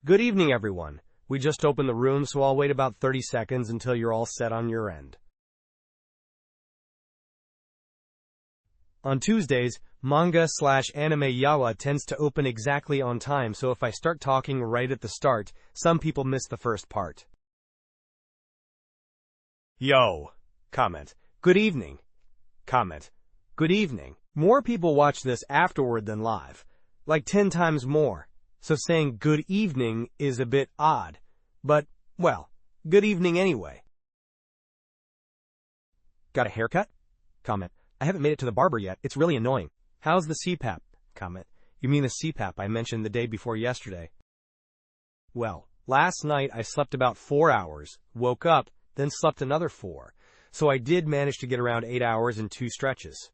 Good evening, everyone. We just opened the room, so I'll wait about 30 seconds until you're all set on your end. On Tuesdays, manga/anime yawa tends to open exactly on time, so if I start talking right at the start, some people miss the first part. Yo! Comment. Good evening. Comment. Good evening. More people watch this afterward than live. Like 10 times more. So saying good evening is a bit odd. But, well, good evening anyway. Got a haircut? Comment. I haven't made it to the barber yet. It's really annoying. How's the CPAP? Comment. You mean the CPAP I mentioned the day before yesterday? Well, last night I slept about 4 hours, woke up, then slept another 4. So I did manage to get around 8 hours in 2 stretches.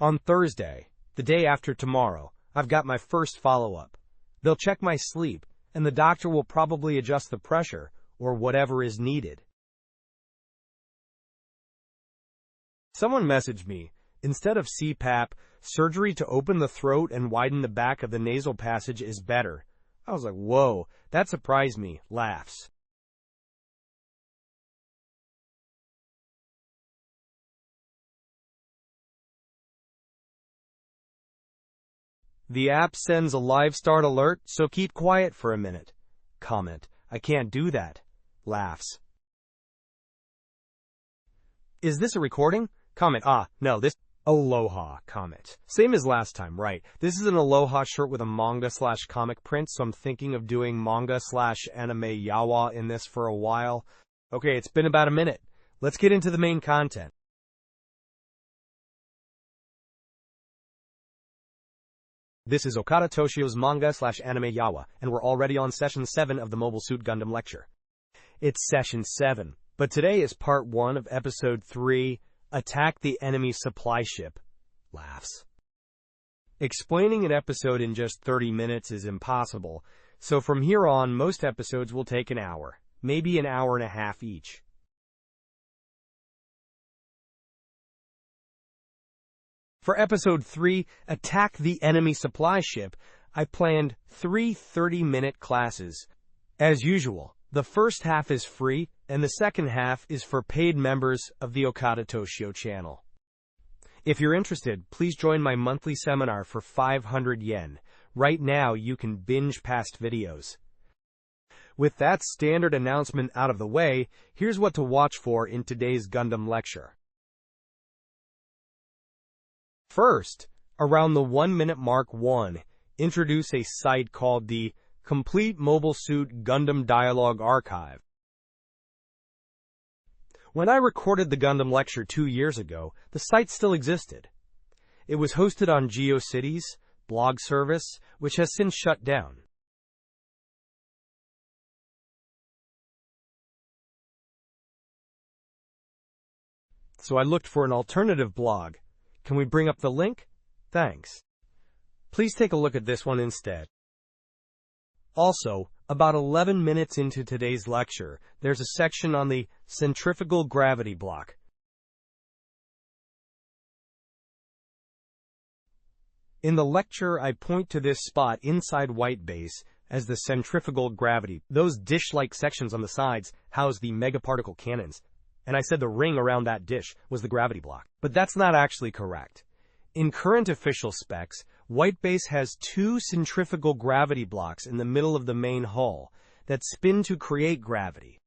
On Thursday, the day after tomorrow, I've got my first follow-up. They'll check my sleep, and the doctor will probably adjust the pressure, or whatever is needed. Someone messaged me, instead of CPAP, surgery to open the throat and widen the back of the nasal passage is better. I was like, whoa, that surprised me. Laughs. The app sends a live start alert, so keep quiet for a minute. Comment. I can't do that. Laughs. Is this a recording? Comment. No, this... Aloha. Comment. Same as last time, right? This is an aloha shirt with a manga/comic print, so I'm thinking of doing manga/anime yawa in this for a while. Okay, it's been about a minute. Let's get into the main content. This is Okada Toshio's manga/anime yawa, and we're already on session 7 of the Mobile Suit Gundam lecture. It's session 7, but today is part 1 of episode 3, Attack the Enemy Supply Ship. Laughs. Explaining an episode in just 30 minutes is impossible, so from here on, most episodes will take an hour, maybe an hour and a half each. For episode 3, Attack the Enemy Supply Ship, I planned 3 30-minute classes. As usual, the first half is free, and the second half is for paid members of the Okada Toshio channel. If you're interested, please join my monthly seminar for 500 yen. Right now, you can binge past videos. With that standard announcement out of the way, here's what to watch for in today's Gundam lecture. First, around the 1-minute mark 1, introduce a site called the Complete Mobile Suit Gundam Dialogue Archive. When I recorded the Gundam lecture 2 years ago, the site still existed. It was hosted on GeoCities blog service, which has since shut down. So I looked for an alternative blog. Can we bring up the link? Thanks. Please take a look at this one instead. Also, about 11 minutes into today's lecture, there's a section on the centrifugal gravity block. In the lecture, I point to this spot inside white base as the centrifugal gravity. Those dish-like sections on the sides house the megaparticle cannons, and I said the ring around that dish was the gravity block. But that's not actually correct. In current official specs, white base has 2 centrifugal gravity blocks in the middle of the main hull that spin to create gravity.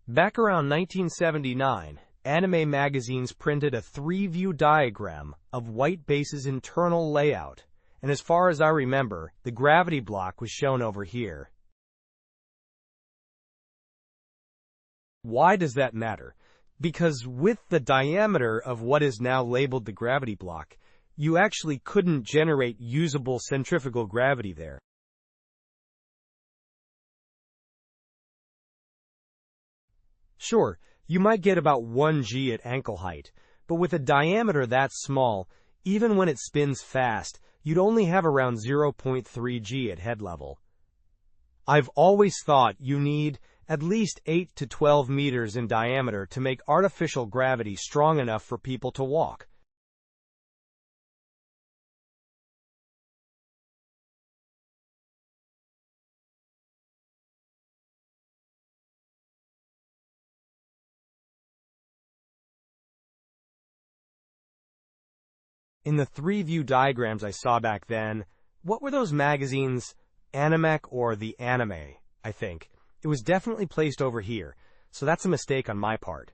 Back around 1979, anime magazines printed a 3-view diagram of white base's internal layout, and as far as I remember, the gravity block was shown over here. Why does that matter? Because with the diameter of what is now labeled the gravity block, you actually couldn't generate usable centrifugal gravity there. Sure, you might get about 1 g at ankle height, but with a diameter that small, even when it spins fast, you'd only have around 0.3 g at head level. I've always thought you need at least 8 to 12 meters in diameter to make artificial gravity strong enough for people to walk. In the 3-view diagrams I saw back then, what were those magazines? Animec or the Anime, I think. It was definitely placed over here, so that's a mistake on my part.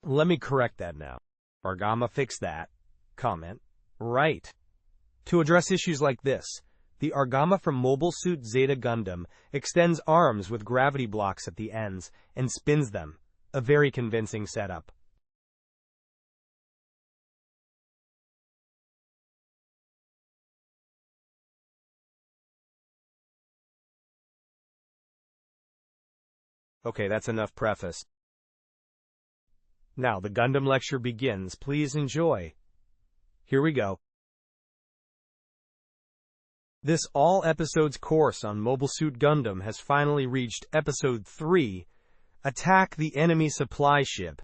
Let me correct that now. Argama fix that. Comment. Right. To address issues like this, the Argama from Mobile Suit Zeta Gundam extends arms with gravity blocks at the ends and spins them. A very convincing setup. Okay, that's enough preface. Now the Gundam lecture begins. Please enjoy. Here we go. This all-episodes course on Mobile Suit Gundam has finally reached Episode 3, Attack the Enemy Supply Ship.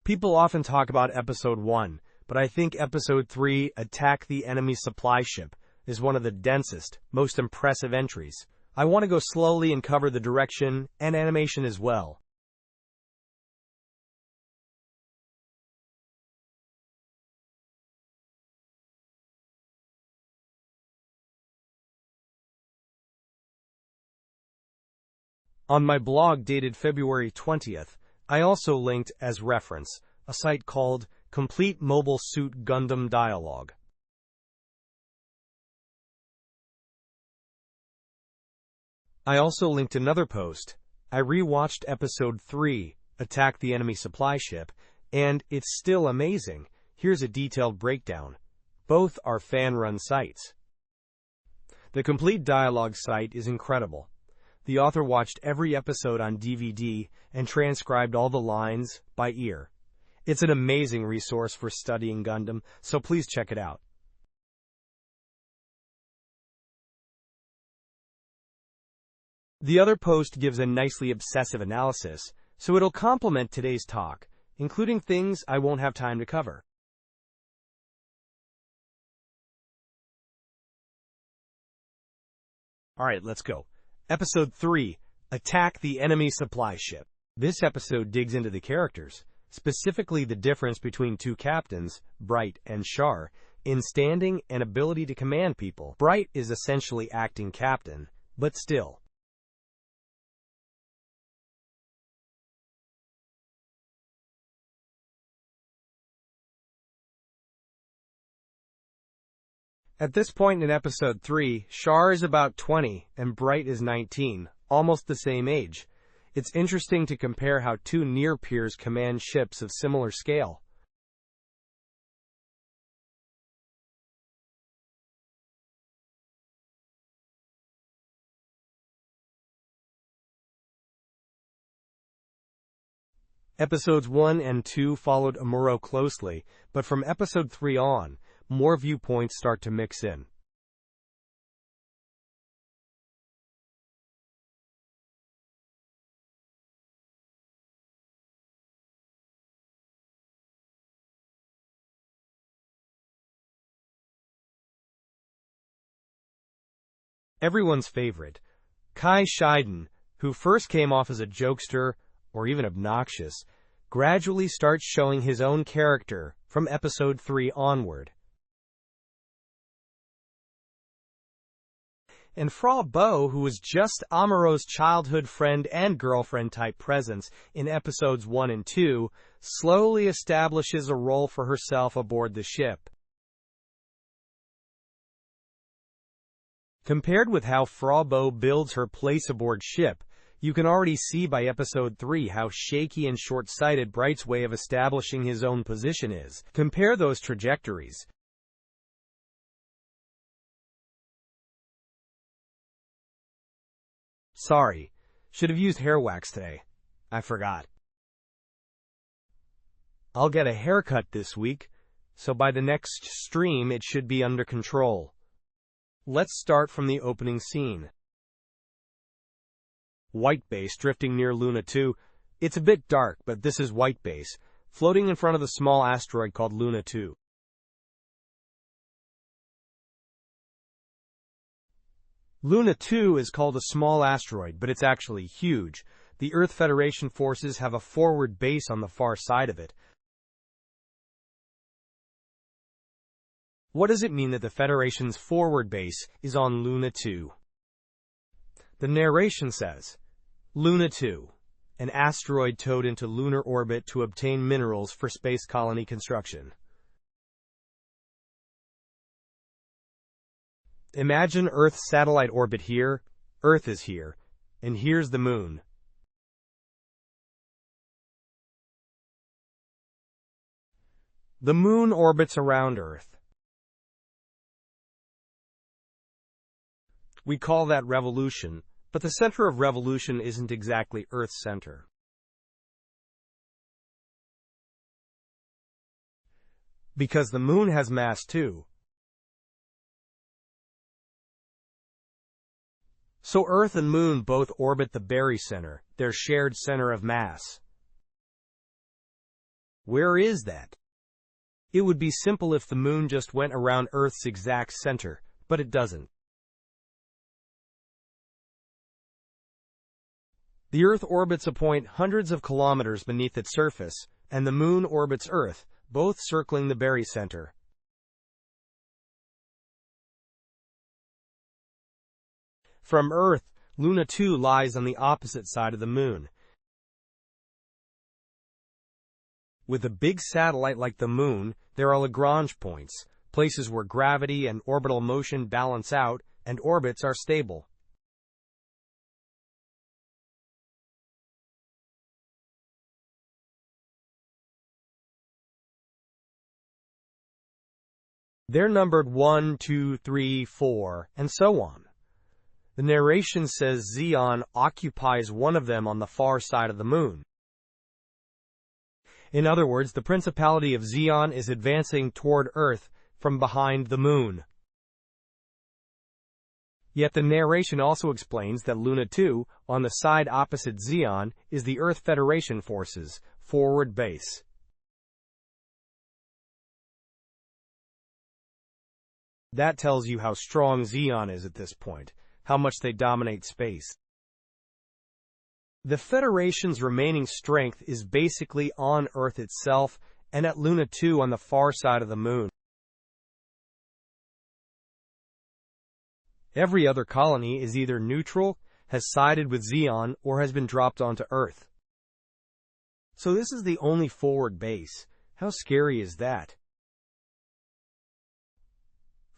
People often talk about Episode 1, but I think Episode 3, Attack the Enemy Supply Ship, is one of the densest, most impressive entries. I want to go slowly and cover the direction and animation as well. On my blog dated February 20th, I also linked, as reference, a site called Complete Mobile Suit Gundam Dialogue. I also linked another post. I rewatched Episode 3, Attack the Enemy Supply Ship, and it's still amazing. Here's a detailed breakdown. Both are fan-run sites. The Complete Dialogue site is incredible. The author watched every episode on DVD and transcribed all the lines by ear. It's an amazing resource for studying Gundam, so please check it out. The other post gives a nicely obsessive analysis, so it'll complement today's talk, including things I won't have time to cover. Alright, let's go. Episode 3, Attack the Enemy Supply Ship. This episode digs into the characters, specifically the difference between two captains, Bright and Char, in standing and ability to command people. Bright is essentially acting captain, but still. At this point in Episode 3, Char is about 20 and Bright is 19, almost the same age. It's interesting to compare how two near-peers command ships of similar scale. Episodes 1 and 2 followed Amuro closely, but from Episode 3 on, more viewpoints start to mix in. Everyone's favorite, Kai Shiden, who first came off as a jokester or even obnoxious, gradually starts showing his own character from Episode 3 onward. And Fraw Bow, who was just Amuro's childhood friend and girlfriend-type presence in Episodes 1 and 2, slowly establishes a role for herself aboard the ship. Compared with how Fraw Bow builds her place aboard ship, you can already see by Episode 3 how shaky and short-sighted Bright's way of establishing his own position is. Compare those trajectories. Sorry, should have used hair wax today. I forgot. I'll get a haircut this week, so by the next stream it should be under control. Let's start from the opening scene. White base drifting near Luna 2. It's a bit dark, but this is white base, floating in front of the small asteroid called Luna 2. Luna 2 is called a small asteroid, but it's actually huge. The Earth Federation forces have a forward base on the far side of it. What does it mean that the Federation's forward base is on Luna 2? The narration says, Luna 2, an asteroid towed into lunar orbit to obtain minerals for space colony construction. Imagine Earth's satellite orbit here, Earth is here, and here's the Moon. The Moon orbits around Earth. We call that revolution, but the center of revolution isn't exactly Earth's center. Because the Moon has mass too. So Earth and Moon both orbit the barycenter, their shared center of mass. Where is that? It would be simple if the Moon just went around Earth's exact center, but it doesn't. The Earth orbits a point hundreds of kilometers beneath its surface, and the Moon orbits Earth, both circling the barycenter. From Earth, Luna 2 lies on the opposite side of the Moon. With a big satellite like the Moon, there are Lagrange points, places where gravity and orbital motion balance out, and orbits are stable. They're numbered 1, 2, 3, 4, and so on. The narration says Zeon occupies one of them on the far side of the Moon. In other words, the Principality of Zeon is advancing toward Earth from behind the Moon. Yet the narration also explains that Luna 2, on the side opposite Zeon, is the Earth Federation forces' forward base. That tells you how strong Zeon is at this point, how much they dominate space. The Federation's remaining strength is basically on Earth itself and at Luna 2 on the far side of the Moon. Every other colony is either neutral, has sided with Zeon, or has been dropped onto Earth. So this is the only forward base. How scary is that?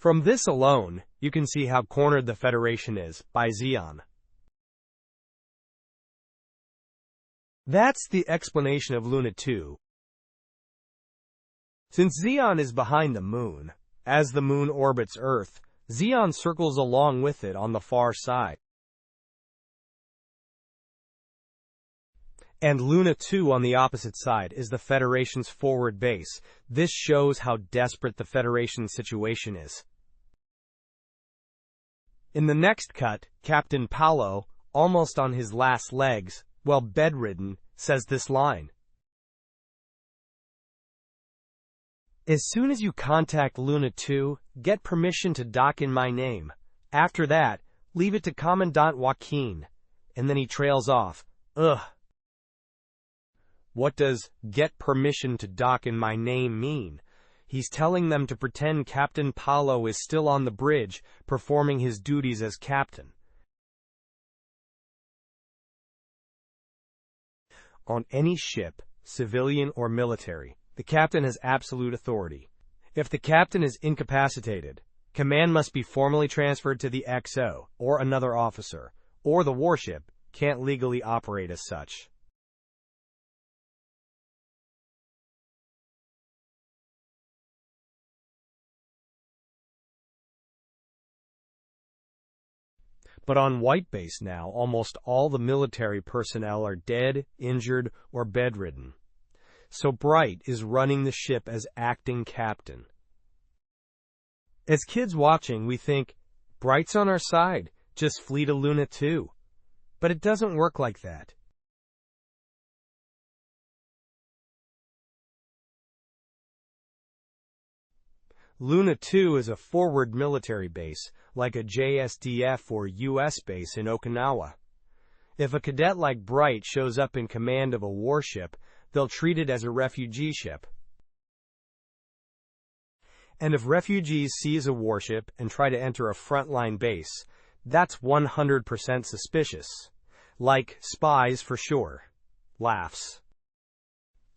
From this alone, you can see how cornered the Federation is by Zeon. That's the explanation of Luna 2. Since Zeon is behind the Moon, as the Moon orbits Earth, Zeon circles along with it on the far side. And Luna 2 on the opposite side is the Federation's forward base. This shows how desperate the Federation's situation is. In the next cut, Captain Paolo, almost on his last legs, well bedridden, says this line. As soon as you contact Luna 2, get permission to dock in my name. After that, leave it to Commandant Joaquin. And then he trails off. Ugh. What does get permission to dock in my name mean? He's telling them to pretend Captain Paolo is still on the bridge, performing his duties as captain. On any ship, civilian or military, the captain has absolute authority. If the captain is incapacitated, command must be formally transferred to the XO, or another officer, or the warship can't legally operate as such. But on White Base now, almost all the military personnel are dead, injured, or bedridden. So Bright is running the ship as acting captain. As kids watching, we think, Bright's on our side, just flee to Luna 2. But it doesn't work like that. Luna 2 is a forward military base, like a JSDF or US base in Okinawa. If a cadet like Bright shows up in command of a warship, they'll treat it as a refugee ship. And if refugees seize a warship and try to enter a frontline base, that's 100% suspicious. Like, spies for sure. Laughs.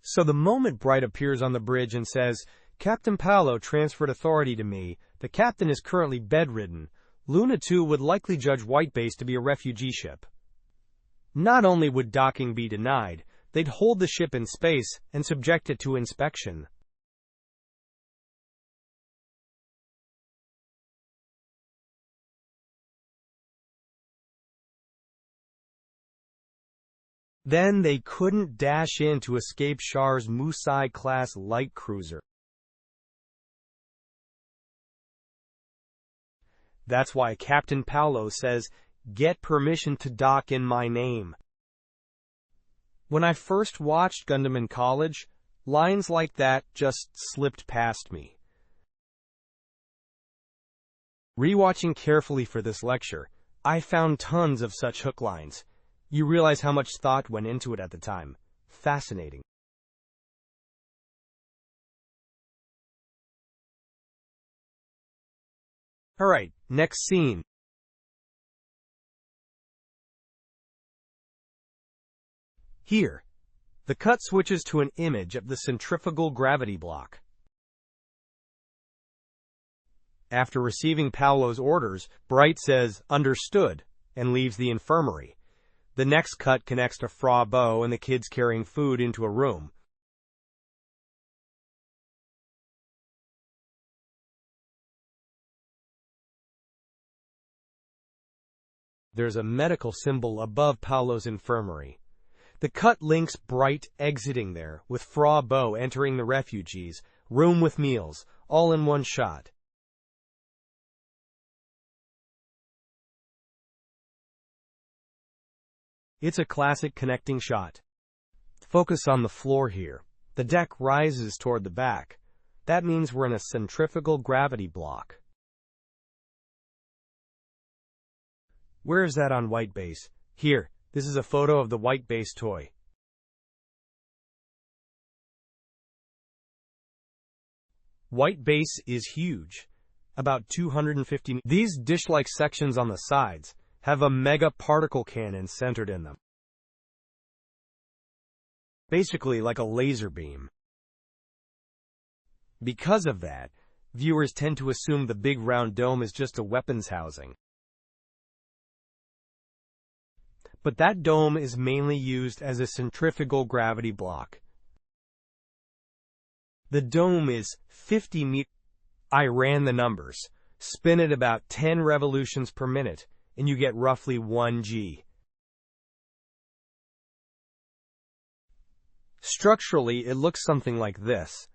So the moment Bright appears on the bridge and says, "Captain Paolo transferred authority to me. The captain is currently bedridden," Luna 2 would likely judge White Base to be a refugee ship. Not only would docking be denied, they'd hold the ship in space and subject it to inspection. Then they couldn't dash in to escape Char's Musai-class light cruiser. That's why Captain Paolo says, "Get permission to dock in my name." When I first watched Gundam in college, lines like that just slipped past me. Rewatching carefully for this lecture, I found tons of such hook lines. You realize how much thought went into it at the time. Fascinating. Alright, next scene. Here, the cut switches to an image of the centrifugal gravity block. After receiving Paolo's orders, Bright says, "Understood," and leaves the infirmary. The next cut connects to Fraw Bow and the kids carrying food into a room. There's a medical symbol above Paolo's infirmary. The cut links Bright exiting there, with Fraw Bow entering the refugees' room with meals, all in one shot. It's a classic connecting shot. Focus on the floor here. The deck rises toward the back. That means we're in a centrifugal gravity block. Where is that on White Base? Here, this is a photo of the White Base toy. White Base is huge, about 250 meters. These dish-like sections on the sides have a mega particle cannon centered in them. Basically like a laser beam. Because of that, viewers tend to assume the big round dome is just a weapons housing. But that dome is mainly used as a centrifugal gravity block. The dome is 50 meters. I ran the numbers. Spin it about 10 revolutions per minute, and you get roughly 1 G. Structurally, it looks something like this.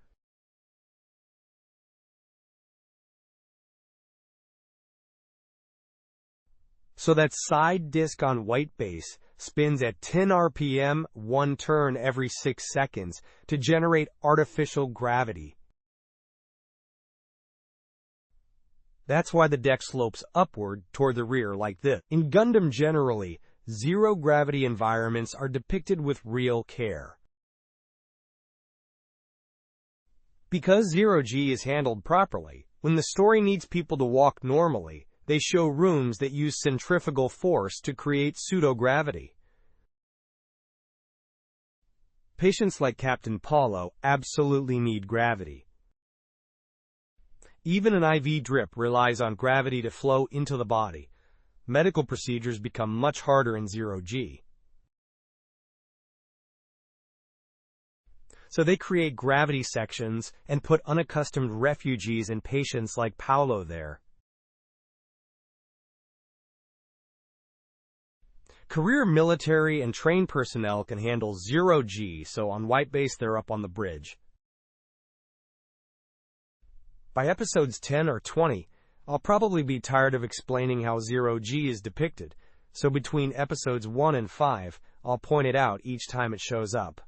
So that side disk on White Base spins at 10 RPM, one turn every 6 seconds, to generate artificial gravity. That's why the deck slopes upward toward the rear like this. In Gundam generally, zero-gravity environments are depicted with real care. Because zero-G is handled properly, when the story needs people to walk normally, they show rooms that use centrifugal force to create pseudo-gravity. Patients like Captain Paolo absolutely need gravity. Even an IV drip relies on gravity to flow into the body. Medical procedures become much harder in zero-G. So they create gravity sections and put unaccustomed refugees and patients like Paolo there. Career military and trained personnel can handle zero-G, so on White Base they're up on the bridge. By episodes 10 or 20, I'll probably be tired of explaining how zero-G is depicted, so between episodes 1 and 5, I'll point it out each time it shows up.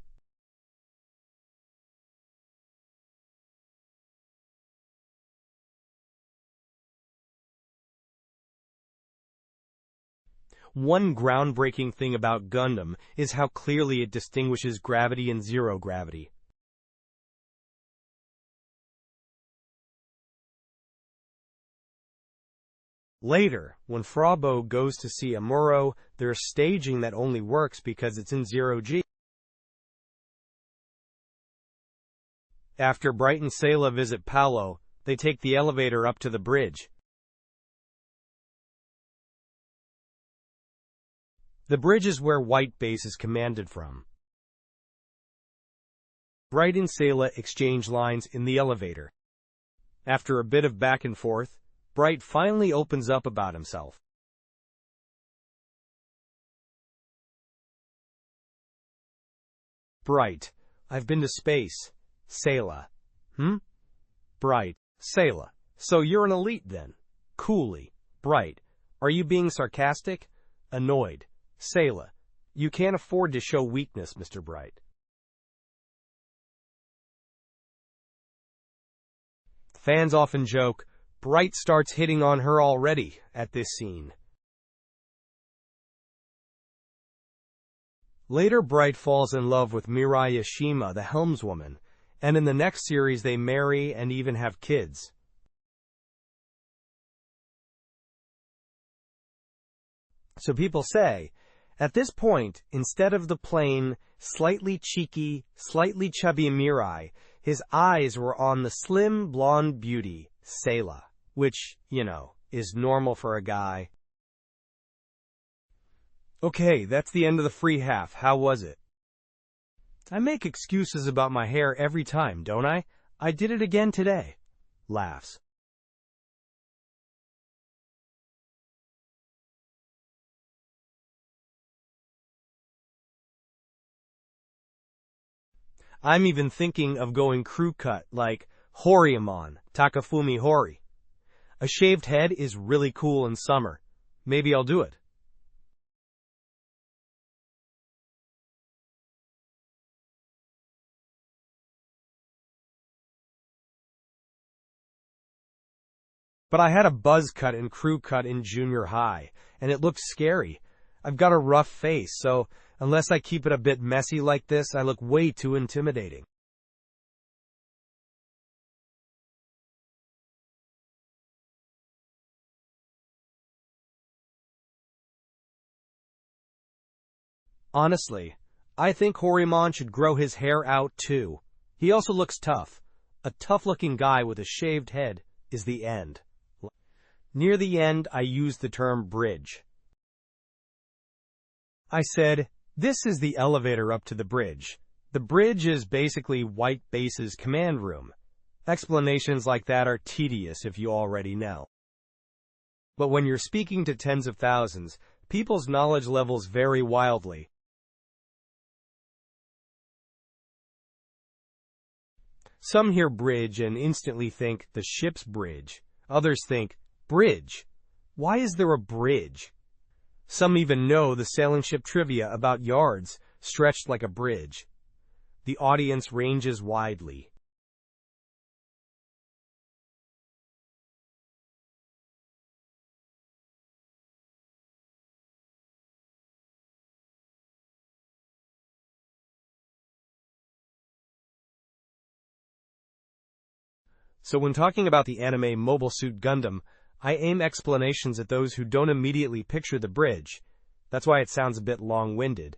One groundbreaking thing about Gundam is how clearly it distinguishes gravity and zero gravity. Later, when Fraw Bow goes to see Amuro, there's staging that only works because it's in zero-G. After Bright and Sayla visit Paolo, they take the elevator up to the bridge. The bridge is where White Base is commanded from. Bright and Sayla exchange lines in the elevator. After a bit of back and forth, Bright finally opens up about himself. Bright: I've been to space. Sayla: Bright: Sayla: So you're an elite then? Coolly. Bright: Are you being sarcastic? Annoyed. Sayla: You can't afford to show weakness, Mr. Bright. Fans often joke, Bright starts hitting on her already at this scene. Later, Bright falls in love with Mirai Yashima, the helmswoman, and in the next series they marry and even have kids. So people say, at this point, instead of the plain, slightly cheeky, slightly chubby Mirai, his eyes were on the slim, blonde beauty, Sayla. Which, is normal for a guy. Okay, that's the end of the free half. How was it? I make excuses about my hair every time, don't I? I did it again today. Laughs. I'm even thinking of going crew cut, like Horiyamon, Takafumi Hori. A shaved head is really cool in summer. Maybe I'll do it. But I had a buzz cut and crew cut in junior high, and it looked scary. I've got a rough face, so unless I keep it a bit messy like this, I look way too intimidating. Honestly, I think Horimon should grow his hair out too. He also looks tough. A tough-looking guy with a shaved head is the end. Near the end, I used the term bridge. I said, this is the elevator up to the bridge. The bridge is basically White Base's command room. Explanations like that are tedious if you already know. But when you're speaking to tens of thousands, people's knowledge levels vary wildly. Some hear bridge and instantly think the ship's bridge. Others think, bridge? Why is there a bridge? Some even know the sailing ship trivia about yards stretched like a bridge. The audience ranges widely. So when talking about the anime Mobile Suit Gundam, I aim explanations at those who don't immediately picture the bridge. That's why it sounds a bit long-winded.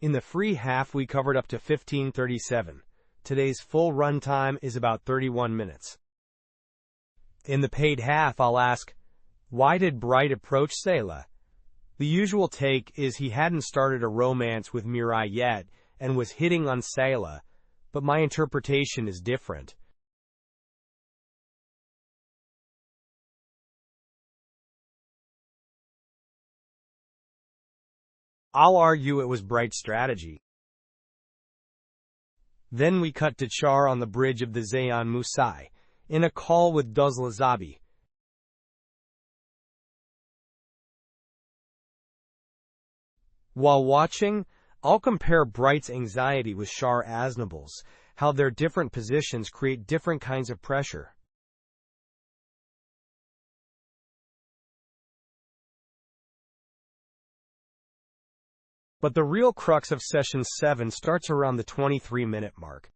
In the free half, we covered up to 15:37. Today's full runtime is about 31 minutes. In the paid half, I'll ask, why did Bright approach Sayla? The usual take is he hadn't started a romance with Mirai yet and was hitting on Sayla, but my interpretation is different. I'll argue it was Bright's strategy. Then we cut to Char on the bridge of the Zeon Musai, in a call with Dozlazabi. While watching, I'll compare Bright's anxiety with Char Aznable's, how their different positions create different kinds of pressure. But the real crux of Session 7 starts around the 23-minute mark.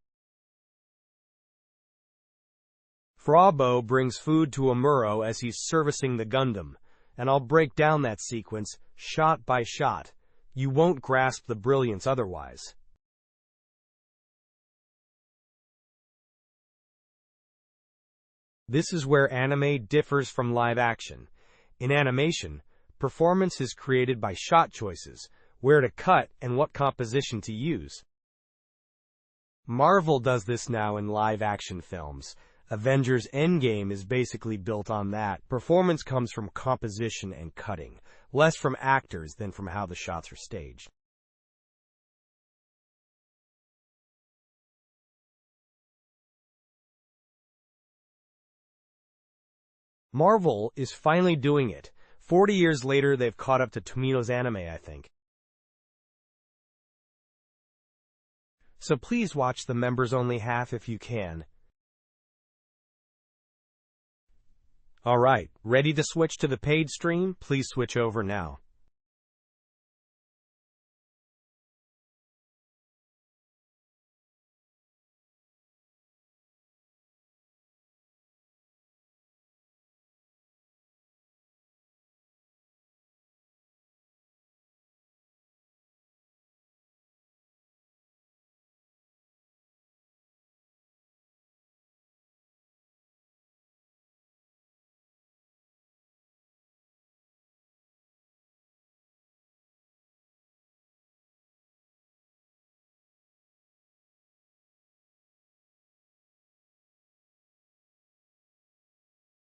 Fraw Bow brings food to Amuro as he's servicing the Gundam, and I'll break down that sequence, shot by shot. You won't grasp the brilliance otherwise. This is where anime differs from live action. In animation, performance is created by shot choices, where to cut and what composition to use. Marvel does this now in live-action films. Avengers Endgame is basically built on that. Performance comes from composition and cutting, less from actors than from how the shots are staged. Marvel is finally doing it. 40 years later, they've caught up to Tomino's anime, I think. So please watch the members-only half if you can. Alright, ready to switch to the paid stream? Please switch over now.